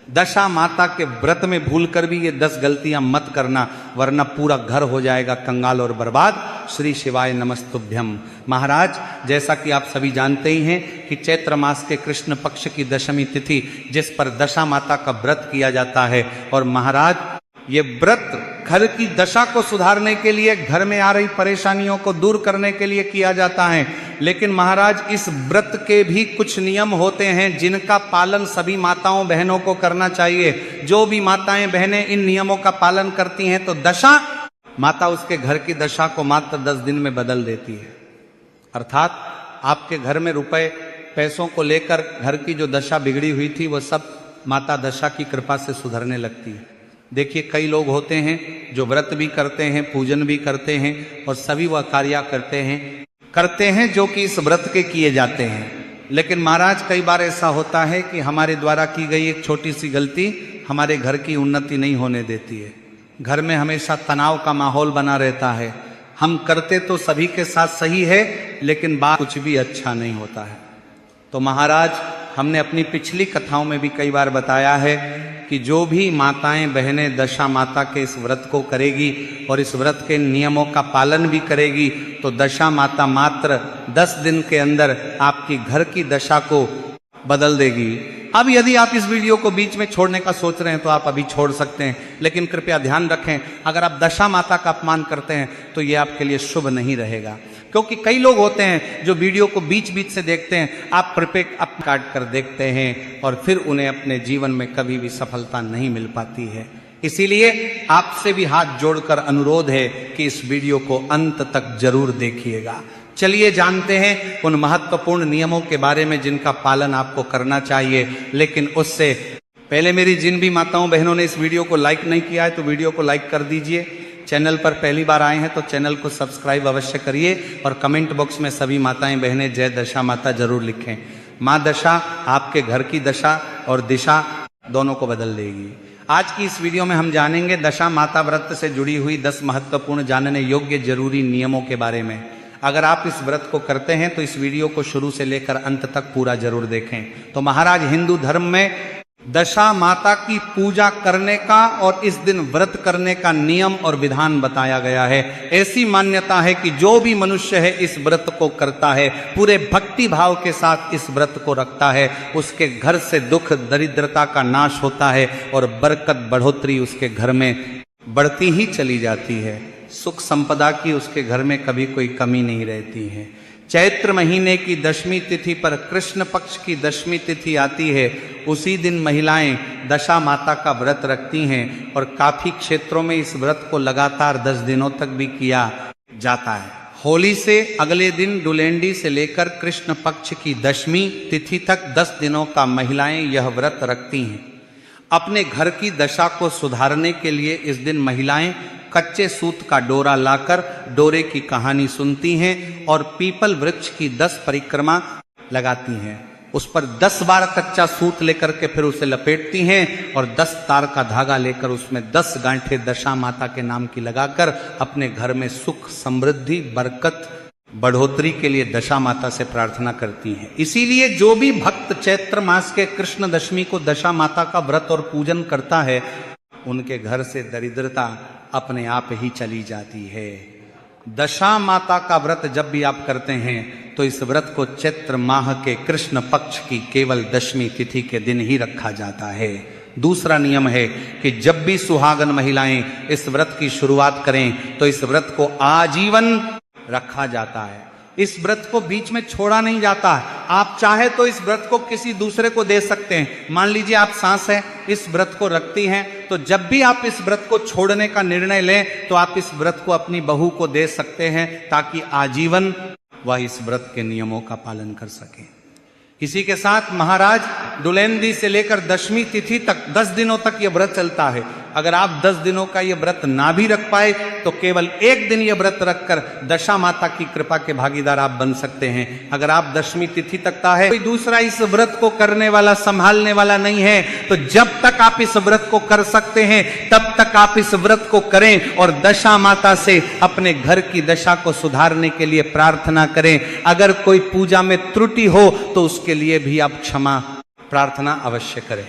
दशा माता के व्रत में भूल कर भी ये 10 गलतियां मत करना, वरना पूरा घर हो जाएगा कंगाल और बर्बाद। श्री शिवाय नमस्तुभ्यम। महाराज, जैसा कि आप सभी जानते ही हैं कि चैत्र मास के कृष्ण पक्ष की दशमी तिथि, जिस पर दशा माता का व्रत किया जाता है, और महाराज ये व्रत घर की दशा को सुधारने के लिए, घर में आ रही परेशानियों को दूर करने के लिए किया जाता है। लेकिन महाराज, इस व्रत के भी कुछ नियम होते हैं जिनका पालन सभी माताओं बहनों को करना चाहिए। जो भी माताएं बहनें इन नियमों का पालन करती हैं तो दशा माता उसके घर की दशा को मात्र 10 दिन में बदल देती है। अर्थात आपके घर में रुपए पैसों को लेकर घर की जो दशा बिगड़ी हुई थी वो सब माता दशा की कृपा से सुधरने लगती है। देखिए, कई लोग होते हैं जो व्रत भी करते हैं, पूजन भी करते हैं और सभी वह कार्य करते हैं जो कि इस व्रत के किए जाते हैं। लेकिन महाराज, कई बार ऐसा होता है कि हमारे द्वारा की गई एक छोटी सी गलती हमारे घर की उन्नति नहीं होने देती है। घर में हमेशा तनाव का माहौल बना रहता है। हम करते तो सभी के साथ सही है, लेकिन बात कुछ भी अच्छा नहीं होता है। तो महाराज, हमने अपनी पिछली कथाओं में भी कई बार बताया है कि जो भी माताएं बहनें दशा माता के इस व्रत को करेगी और इस व्रत के नियमों का पालन भी करेगी तो दशा माता मात्र 10 दिन के अंदर आपकी घर की दशा को बदल देगी। अब यदि आप इस वीडियो को बीच में छोड़ने का सोच रहे हैं तो आप अभी छोड़ सकते हैं, लेकिन कृपया ध्यान रखें, अगर आप दशा माता का अपमान करते हैं तो ये आपके लिए शुभ नहीं रहेगा। क्योंकि कई लोग होते हैं जो वीडियो को बीच बीच से देखते हैं, आप प्रत्येक अप काट कर देखते हैं और फिर उन्हें अपने जीवन में कभी भी सफलता नहीं मिल पाती है। इसीलिए आपसे भी हाथ जोड़कर अनुरोध है कि इस वीडियो को अंत तक जरूर देखिएगा। चलिए जानते हैं उन महत्वपूर्ण नियमों के बारे में जिनका पालन आपको करना चाहिए। लेकिन उससे पहले मेरी जिन भी माताओं बहनों ने इस वीडियो को लाइक नहीं किया है तो वीडियो को लाइक कर दीजिए। चैनल पर पहली बार आए हैं तो चैनल को सब्सक्राइब अवश्य करिए और कमेंट बॉक्स में सभी माताएं बहनें जय दशा माता जरूर लिखें। माँ दशा आपके घर की दशा और दिशा दोनों को बदल देगी। आज की इस वीडियो में हम जानेंगे दशा माता व्रत से जुड़ी हुई 10 महत्वपूर्ण जानने योग्य जरूरी नियमों के बारे में। अगर आप इस व्रत को करते हैं तो इस वीडियो को शुरू से लेकर अंत तक पूरा जरूर देखें। तो महाराज, हिंदू धर्म में दशा माता की पूजा करने का और इस दिन व्रत करने का नियम और विधान बताया गया है। ऐसी मान्यता है कि जो भी मनुष्य है इस व्रत को करता है, पूरे भक्ति भाव के साथ इस व्रत को रखता है, उसके घर से दुख दरिद्रता का नाश होता है और बरकत बढ़ोतरी उसके घर में बढ़ती ही चली जाती है। सुख संपदा की उसके घर में कभी कोई कमी नहीं रहती है। चैत्र महीने की दशमी तिथि पर कृष्ण पक्ष की दशमी तिथि आती है। उसी दिन महिलाएं दशा माता का व्रत रखती हैं और काफी क्षेत्रों में इस व्रत को लगातार 10 दिनों तक भी किया जाता है। होली से अगले दिन डुलेंडी से लेकर कृष्ण पक्ष की दशमी तिथि तक 10 दिनों का महिलाएं यह व्रत रखती हैं। अपने घर की दशा को सुधारने के लिए इस दिन महिलाएं कच्चे सूत का डोरा लाकर डोरे की कहानी सुनती हैं और पीपल वृक्ष की 10 परिक्रमा लगाती हैं। उस पर 10 बार कच्चा सूत लेकर के फिर उसे लपेटती हैं और 10 तार का धागा लेकर उसमें 10 गांठें दशा माता के नाम की लगाकर अपने घर में सुख समृद्धि बरकत बढ़ोतरी के लिए दशा माता से प्रार्थना करती हैं। इसीलिए जो भी भक्त चैत्र मास के कृष्ण दशमी को दशा माता का व्रत और पूजन करता है उनके घर से दरिद्रता अपने आप ही चली जाती है। दशा माता का व्रत जब भी आप करते हैं तो इस व्रत को चैत्र माह के कृष्ण पक्ष की केवल दशमी तिथि के दिन ही रखा जाता है। दूसरा नियम है कि जब भी सुहागन महिलाएं इस व्रत की शुरुआत करें तो इस व्रत को आजीवन रखा जाता है। इस व्रत को बीच में छोड़ा नहीं जाता है। आप चाहे तो इस व्रत को किसी दूसरे को दे सकते हैं। मान लीजिए आप सास हैं, इस व्रत को रखती हैं, तो जब भी आप इस व्रत को छोड़ने का निर्णय लें तो आप इस व्रत को अपनी बहू को दे सकते हैं ताकि आजीवन वह इस व्रत के नियमों का पालन कर सके। इसी के साथ महाराज, डुलेंदी से लेकर दशमी तिथि तक 10 दिनों तक यह व्रत चलता है। अगर आप 10 दिनों का यह व्रत ना भी रख पाए तो केवल एक दिन यह व्रत रखकर दशा माता की कृपा के भागीदार आप बन सकते हैं। अगर आप दशमी तिथि तक का है, कोई दूसरा इस व्रत को करने वाला संभालने वाला नहीं है, तो जब तक आप इस व्रत को कर सकते हैं तब तक आप इस व्रत को करें और दशा माता से अपने घर की दशा को सुधारने के लिए प्रार्थना करें। अगर कोई पूजा में त्रुटि हो तो उसके लिए भी आप क्षमा प्रार्थना अवश्य करें।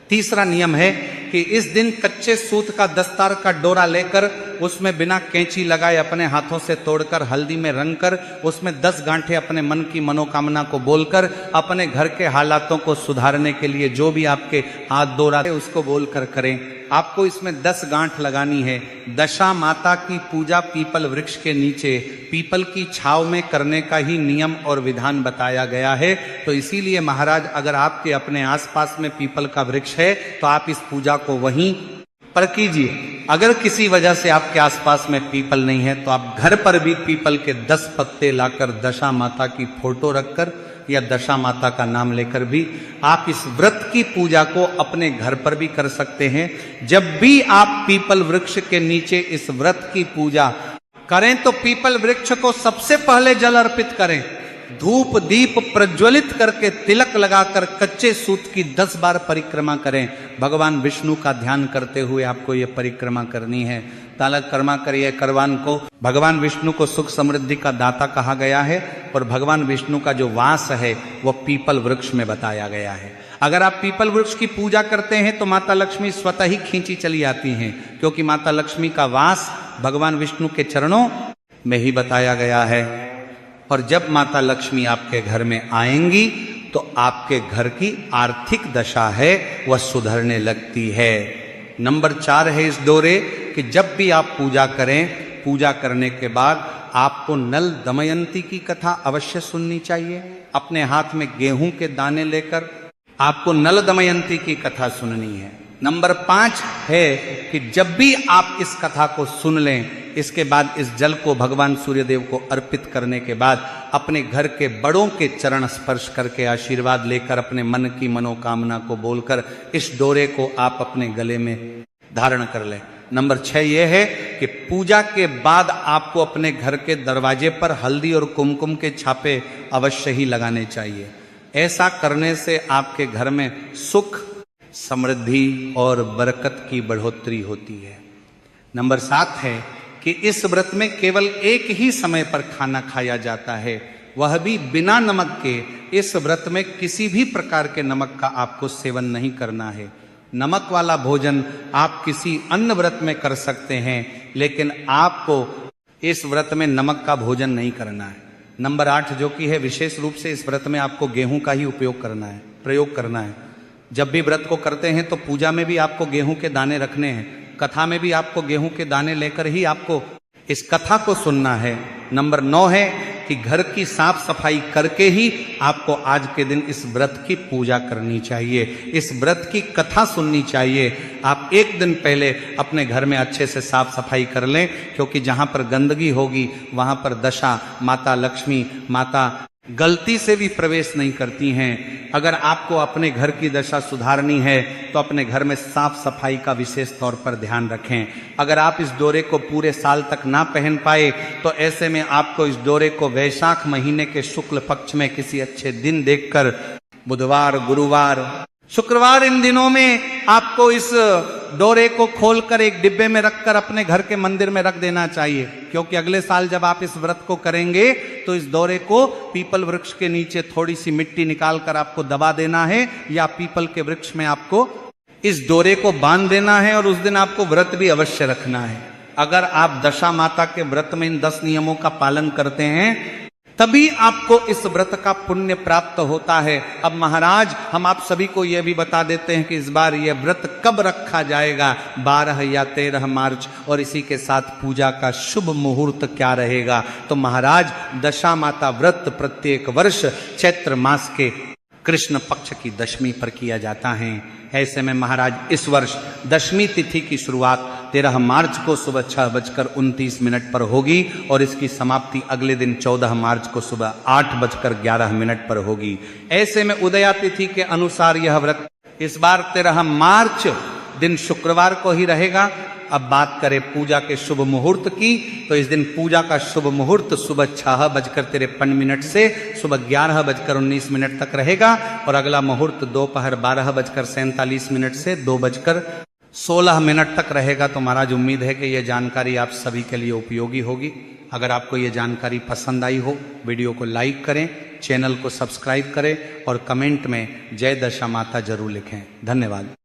तीसरा नियम है कि इस दिन कच्चे सूत का दस्तार का डोरा लेकर उसमें बिना कैंची लगाए अपने हाथों से तोड़कर हल्दी में रंग कर उसमें 10 गांठें अपने मन की मनोकामना को बोलकर अपने घर के हालातों को सुधारने के लिए जो भी आपके हाथ डोरा है उसको बोलकर करें। आपको इसमें 10 गांठ लगानी है। दशा माता की पूजा पीपल वृक्ष के नीचे पीपल की छाव में करने का ही नियम और विधान बताया गया है। तो इसीलिए महाराज अगर आपके अपने आसपास में पीपल का वृक्ष है तो आप इस पूजा को वहीं पर कीजिए। अगर किसी वजह से आपके आसपास में पीपल नहीं है तो आप घर पर भी पीपल के 10 पत्ते लाकर दशा माता की फोटो रखकर या दशा माता का नाम लेकर भी आप इस व्रत की पूजा को अपने घर पर भी कर सकते हैं। जब भी आप पीपल वृक्ष के नीचे इस व्रत की पूजा करें तो पीपल वृक्ष को सबसे पहले जल अर्पित करें। धूप दीप प्रज्वलित करके तिलक लगाकर कच्चे सूत की 10 बार परिक्रमा करें। भगवान विष्णु का ध्यान करते हुए आपको यह परिक्रमा करनी है। तालक कर्मा करिए। करवान को भगवान विष्णु को सुख समृद्धि का दाता कहा गया है और भगवान विष्णु का जो वास है वह पीपल वृक्ष में बताया गया है। अगर आप पीपल वृक्ष की पूजा करते हैं तो माता लक्ष्मी स्वतः ही खींची चली आती हैं, क्योंकि माता लक्ष्मी का वास भगवान विष्णु के चरणों में ही बताया गया है। और जब माता लक्ष्मी आपके घर में आएंगी तो आपके घर की आर्थिक दशा है वह सुधरने लगती है। नंबर 4 है इस डोरे कि जब भी आप पूजा करें, पूजा करने के बाद आपको नल दमयंती की कथा अवश्य सुननी चाहिए। अपने हाथ में गेहूं के दाने लेकर आपको नल दमयंती की कथा सुननी है। नंबर 5 है कि जब भी आप इस कथा को सुन लें, इसके बाद इस जल को भगवान सूर्यदेव को अर्पित करने के बाद अपने घर के बड़ों के चरण स्पर्श करके आशीर्वाद लेकर अपने मन की मनोकामना को बोलकर इस डोरे को आप अपने गले में धारण कर लें। नंबर 6 यह है कि पूजा के बाद आपको अपने घर के दरवाजे पर हल्दी और कुमकुम के छापे अवश्य ही लगाने चाहिए। ऐसा करने से आपके घर में सुख समृद्धि और बरकत की बढ़ोतरी होती है। नंबर 7 है कि इस व्रत में केवल एक ही समय पर खाना खाया जाता है, वह भी बिना नमक के। इस व्रत में किसी भी प्रकार के नमक का आपको सेवन नहीं करना है। नमक वाला भोजन आप किसी अन्य व्रत में कर सकते हैं, लेकिन आपको इस व्रत में नमक का भोजन नहीं करना है। नंबर 8 जो कि है विशेष रूप से इस व्रत में आपको गेहूं का ही प्रयोग करना है। जब भी व्रत को करते हैं तो पूजा में भी आपको गेहूं के दाने रखने हैं, कथा में भी आपको गेहूं के दाने लेकर ही आपको इस कथा को सुनना है। नंबर 9 है कि घर की साफ सफाई करके ही आपको आज के दिन इस व्रत की पूजा करनी चाहिए, इस व्रत की कथा सुननी चाहिए। आप एक दिन पहले अपने घर में अच्छे से साफ सफाई कर लें, क्योंकि जहां पर गंदगी होगी वहां पर दशा माता लक्ष्मी माता गलती से भी प्रवेश नहीं करती हैं। अगर आपको अपने घर की दशा सुधारनी है तो अपने घर में साफ सफाई का विशेष तौर पर ध्यान रखें। अगर आप इस डोरे को पूरे साल तक ना पहन पाए तो ऐसे में आपको इस डोरे को वैशाख महीने के शुक्ल पक्ष में किसी अच्छे दिन देखकर बुधवार, गुरुवार, शुक्रवार इन दिनों में आपको इस डोरे को खोलकर एक डिब्बे में रखकर अपने घर के मंदिर में रख देना चाहिए, क्योंकि अगले साल जब आप इस व्रत को करेंगे तो इस डोरे को पीपल वृक्ष के नीचे थोड़ी सी मिट्टी निकालकर आपको दबा देना है, या पीपल के वृक्ष में आपको इस डोरे को बांध देना है और उस दिन आपको व्रत भी अवश्य रखना है। अगर आप दशा माता के व्रत में इन 10 नियमों का पालन करते हैं तभी आपको इस व्रत का पुण्य प्राप्त होता है। अब महाराज हम आप सभी को यह भी बता देते हैं कि इस बार यह व्रत कब रखा जाएगा, 12 या 13 मार्च, और इसी के साथ पूजा का शुभ मुहूर्त क्या रहेगा। तो महाराज दशा माता व्रत प्रत्येक वर्ष चैत्र मास के कृष्ण पक्ष की दशमी पर किया जाता है। ऐसे में महाराज इस वर्ष दशमी तिथि की शुरुआत 13 मार्च को सुबह 6:29 पर होगी और इसकी समाप्ति अगले दिन 14 मार्च को सुबह 8:11 पर होगी। ऐसे में उदया तिथि के अनुसार यह व्रत इस बार 13 मार्च दिन शुक्रवार को ही रहेगा। अब बात करें पूजा के शुभ मुहूर्त की, तो इस दिन पूजा का शुभ मुहूर्त सुबह 6:53 से सुबह 11:19 तक रहेगा और अगला मुहूर्त दोपहर 12:47 से 2:16 तक रहेगा। तो महाराज उम्मीद है कि यह जानकारी आप सभी के लिए उपयोगी होगी। अगर आपको ये जानकारी पसंद आई हो वीडियो को लाइक करें, चैनल को सब्सक्राइब करें और कमेंट में जय दशा माता जरूर लिखें। धन्यवाद।